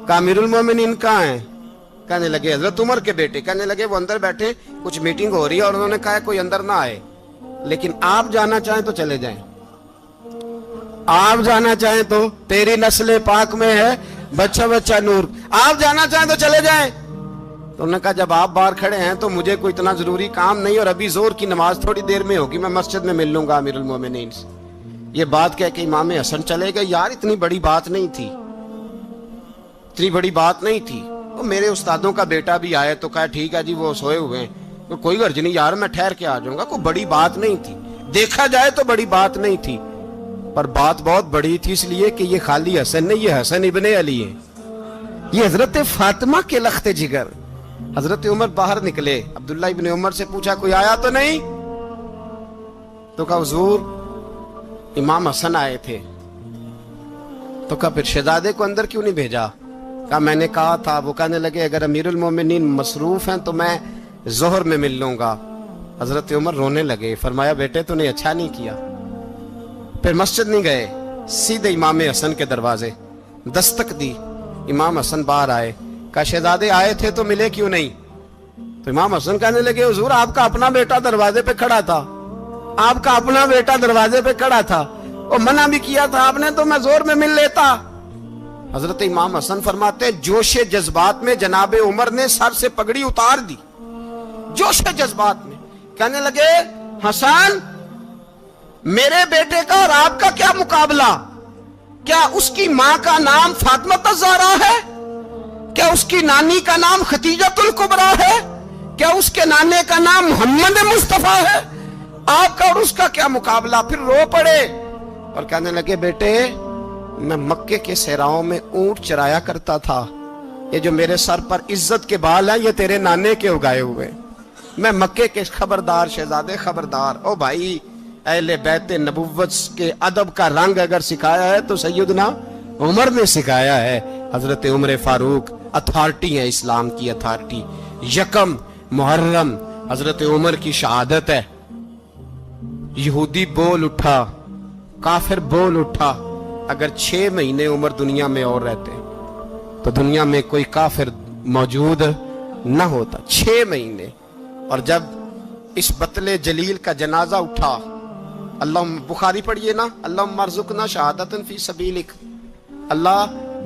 Speaker 1: کہا امیر المومنین کہاں ہیں؟ کہنے لگے حضرت عمر کے بیٹے. کہنے لگے وہ اندر بیٹھے, کچھ میٹنگ ہو رہی ہے اور انہوں نے کہا کوئی اندر نہ آئے, لیکن آپ جانا چاہیں تو چلے جائیں. آپ جانا چاہیں تو تیری نسل پاک میں ہے بچہ بچہ نور, آپ جانا چاہیں تو چلے جائیں. تو انہوں نے کہا جب آپ باہر کھڑے ہیں تو مجھے کوئی اتنا ضروری کام نہیں, اور ابھی زور کی نماز تھوڑی دیر میں ہوگی, میں مسجد میں مل لوں گا امیر المومنین سے. یہ بات کہہ کہ امام حسن چلے گئے. یار اتنی بڑی بات نہیں تھی, اتنی بڑی بات نہیں تھی. وہ میرے استادوں کا بیٹا بھی آئے تو کہا ٹھیک ہے جی وہ سوئے ہوئے ہیں, کوئی غرض نہیں یار میں ٹھہر کے آ جاؤں گا. کوئی بڑی بات نہیں تھی, دیکھا جائے تو بڑی بات نہیں تھی, پر بات بہت بڑی تھی اس لیے کہ یہ خالی حسن نہیں, یہ حسن ابن علی ہے, یہ حضرت فاطمہ کے لخت جگر. حضرت عمر باہر نکلے. عبداللہ ابن عمر سے پوچھا کوئی آیا تو نہیں؟ تو کہا حضور امام حسن آئے تھے. تو کہا پھر شہزادے کو اندر کیوں نہیں بھیجا؟ کہا میں نے کہا تھا. وہ کہنے لگے اگر امیر المومنین مصروف ہیں تو میں ظہر میں مل لوں گا. حضرت عمر رونے لگے. فرمایا بیٹے تو نے اچھا نہیں کیا. پھر مسجد نہیں گئے, سیدھے امام حسن کے دروازے دستک دی. امام حسن باہر آئے. کہا شہزادے آئے تھے تو ملے کیوں نہیں؟ تو امام حسن کہنے لگے حضور آپ کا اپنا بیٹا دروازے پہ کھڑا تھا, آپ کا اپنا بیٹا دروازے پہ کھڑا تھا, اور منع بھی کیا تھا آپ نے تو میں زور میں مل لیتا. حضرت امام حسن فرماتے جوش جذبات میں جناب عمر نے سر سے پگڑی اتار دی. جوش جذبات میں کہنے لگے حسن میرے بیٹے کا اور آپ کا کیا مقابلہ؟ کیا اس کی ماں کا نام فاطمہ الزہرا ہے؟ کیا اس کی نانی کا نام ختیجۃ الکبریٰ ہے؟ کیا اس کے نانے کا نام محمد مصطفیٰ ہے؟ آپ کا اور اس کا کیا مقابلہ؟ پھر رو پڑے اور کہنے لگے بیٹے میں مکے کے صحراؤں میں اونٹ چرایا کرتا تھا, یہ جو میرے سر پر عزت کے بال ہیں یہ تیرے نانے کے اگائے ہوئے. میں مکے کے خبردار شہزادے خبردار. او بھائی اہل بیت نبوت کے ادب کا رنگ اگر سکھایا ہے تو سیدنا عمر نے سکھایا ہے. حضرت عمر فاروق اتھارٹی ہے, اسلام کی اتھارٹی. یکم محرم حضرت عمر کی شہادت ہے. یہودی بول اٹھا, کافر بول اٹھا. اگر 6 مہینے عمر دنیا میں اور رہتے تو دنیا میں کوئی کافر موجود نہ ہوتا. 6 مہینے. اور جب اس بطل جلیل کا جنازہ اٹھا, اللہ بخاری پڑھیے نا, اللہم ارزقنا شہادتا فی سبیلک, اللہ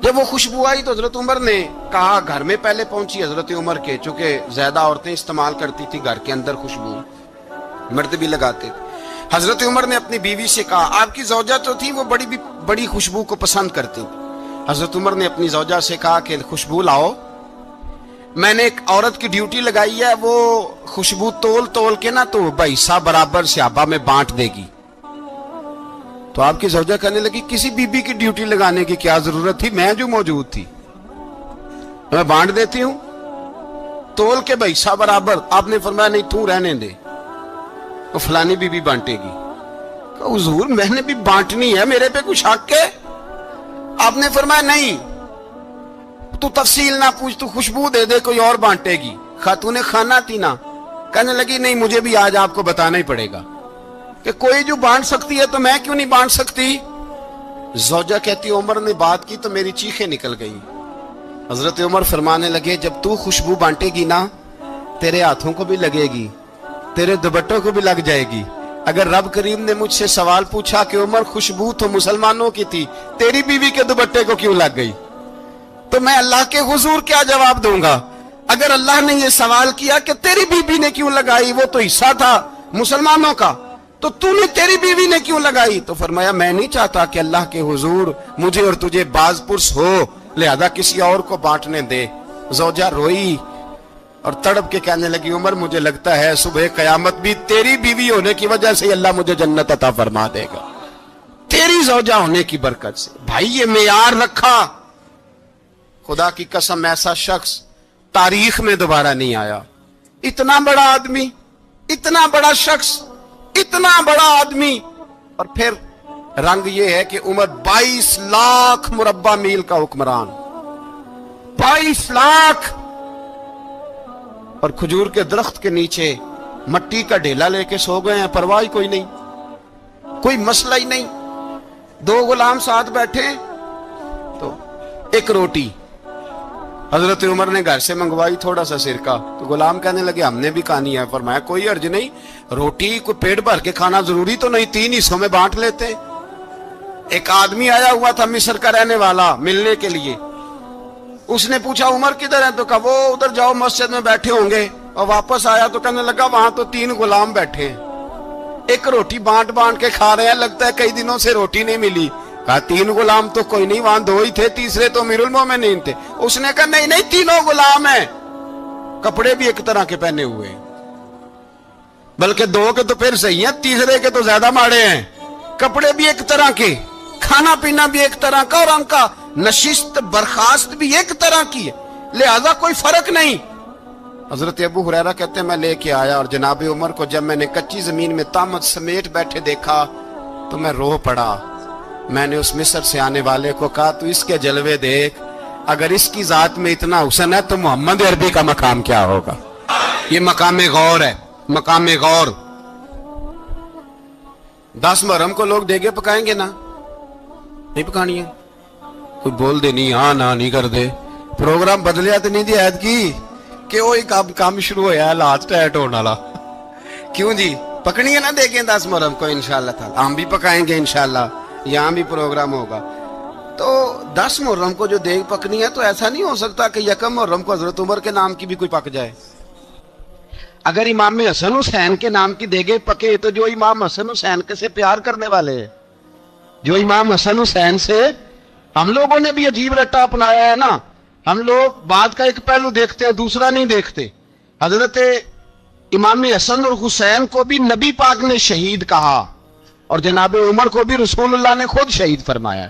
Speaker 1: جب وہ خوشبو آئی تو حضرت عمر نے کہا, گھر میں پہلے پہنچی حضرت عمر کے, چونکہ زیادہ عورتیں استعمال کرتی تھی گھر کے اندر خوشبو, مرد بھی لگاتے تھے. حضرت عمر نے اپنی بیوی سے کہا, آپ کی زوجہ تو تھی وہ بڑی خوشبو کو پسند کرتی. حضرت عمر نے اپنی زوجہ سے کہا کہ خوشبو لاؤ, میں نے ایک عورت کی ڈیوٹی لگائی ہے, وہ خوشبو تول کے نا تو حصہ برابر صحابہ میں بانٹ دے گی. تو آپ کی زوجہ کہنے لگی, کسی بی بی کی ڈیوٹی لگانے کی کیا ضرورت تھی, میں جو موجود تھی میں بانٹ دیتی ہوں تول کے حصہ برابر. آپ نے فرمایا نہیں, تو رہنے دے, وہ فلانی بی بی بانٹے گی. حضور میں نے بھی بانٹنی ہے, میرے پہ کچھ حق ہے؟ آپ نے فرمایا نہیں, تو تفصیل نہ پوچھ, تو خوشبو دے دے, کوئی اور بانٹے گی. خاتون خانہ تھی نا, کہنے لگی نہیں مجھے بھی آج آپ کو بتانا ہی پڑے گا کہ کوئی جو بانٹ سکتی ہے تو میں کیوں نہیں بانٹ سکتی. زوجہ کہتی عمر نے بات کی تو میری چیخیں نکل گئی. حضرت عمر فرمانے لگے, جب تو خوشبو بانٹے گی نا تیرے ہاتھوں کو بھی لگے گی, تیرے دوپٹوں کو بھی لگ جائے گی. اگر رب کریم نے مجھ سے سوال پوچھا کہ عمر خوشبو تو مسلمانوں کی تھی, تیری بیوی کے دوپٹے کو کیوں لگ گئی, تو میں اللہ کے حضور کیا جواب دوں گا؟ اگر اللہ نے یہ سوال کیا کہ تیری بیوی نے کیوں لگائی, وہ تو حصہ تھا مسلمانوں کا, تو نے تیری بیوی نے کیوں لگائی؟ تو فرمایا میں نہیں چاہتا کہ اللہ کے حضور مجھے اور تجھے باز پرس ہو, لہذا کسی اور کو بانٹنے دے. زوجہ روئی اور تڑپ کے کہنے لگی, عمر مجھے لگتا ہے صبح قیامت بھی تیری بیوی ہونے کی وجہ سے اللہ مجھے جنت عطا فرما دے گا, تیری زوجہ ہونے کی برکت سے. بھائی یہ معیار رکھا, خدا کی قسم ایسا شخص تاریخ میں دوبارہ نہیں آیا. اتنا بڑا آدمی, اتنا بڑا شخص, اتنا بڑا آدمی, اور پھر رنگ یہ ہے کہ عمر 22 لاکھ مربع میل کا حکمران, 22 لاکھ, اور کھجور کے درخت کے نیچے مٹی کا ڈھیلا لے کے سو گئے ہیں, پرواہ کوئی نہیں, کوئی مسئلہ ہی نہیں. 2 غلام ساتھ بیٹھے تو ایک روٹی حضرت عمر نے گھر سے منگوائی, تھوڑا سا سرکہ, تو غلام کہنے لگے ہم نے بھی کھانی ہے. فرمایا کوئی حرج نہیں, روٹی کو پیٹ بھر کے کھانا ضروری تو نہیں, 3 حصوں میں بانٹ لیتے. ایک آدمی آیا ہوا تھا مصر کا رہنے والا ملنے کے لیے, اس نے پوچھا عمر کدھر ہے, تو کہا وہ ادھر جاؤ مسجد میں بیٹھے ہوں گے. اور واپس آیا تو کہنے لگا وہاں تو 3 غلام بیٹھے ہیں, ایک روٹی بانٹ کے کھا رہے ہیں, لگتا ہے کئی دنوں سے روٹی نہیں ملی. کہا 3 غلام تو کوئی نہیں, وہاں 2 ہی تھے, تیسرے تو امیر المومنین تھے. اس نے کہا نہیں 3 غلام ہیں, کپڑے بھی ایک طرح کے پہنے ہوئے, بلکہ 2 کے تو پھر صحیح ہیں, تیسرے کے تو زیادہ ماڑے ہیں. کپڑے بھی ایک طرح کے, کھانا پینا بھی ایک طرح کا, اور ان کا نشست برخاست بھی ایک طرح کی ہے, لہذا کوئی فرق نہیں. حضرت ابو ہریرہ کہتے ہیں میں لے کے آیا, اور جناب عمر کو جب میں نے کچی زمین میں تامت سمیٹ بیٹھے دیکھا تو میں رو پڑا. میں نے اس مصر سے آنے والے کو کہا تو اس کے جلوے دیکھ, اگر اس کی ذات میں اتنا حسن ہے تو محمد عربی کا مقام کیا ہوگا. یہ مقام غور ہے, مقام غور. 10 محرم کو لوگ دیگے پکائیں گے نا, نہیں پکانی ہے, کوئی بول دے نہیں, ہاں نہ نہیں کر دے, پروگرام بدلیا تو نہیں دی عید کی کہ وہی کام شروع ہوا ہے لاسٹ ایٹ ہونے والا. کیوں جی, پکنی ہے نا دیکھیں 10 محرم کو انشاءاللہ تعالی, ہم بھی پکائیں گے انشاءاللہ, یہاں بھی پروگرام ہوگا. تو 10 محرم کو جو دیگ پکنی ہے تو ایسا نہیں ہو سکتا کہ 1 محرم کو حضرت عمر کے نام کی بھی کوئی پک جائے. اگر امام حسن حسین کے نام کی دیگیں پکے تو جو امام حسن حسین کے سے پیار کرنے والے ہیں, جو امام حسن حسین سے, ہم لوگوں نے بھی عجیب رٹا اپنایا ہے نا, ہم لوگ بات کا ایک پہلو دیکھتے ہیں دوسرا نہیں دیکھتے. حضرت امام حسن اور حسین کو بھی نبی پاک نے شہید کہا, اور جناب عمر کو بھی رسول اللہ نے خود شہید فرمایا.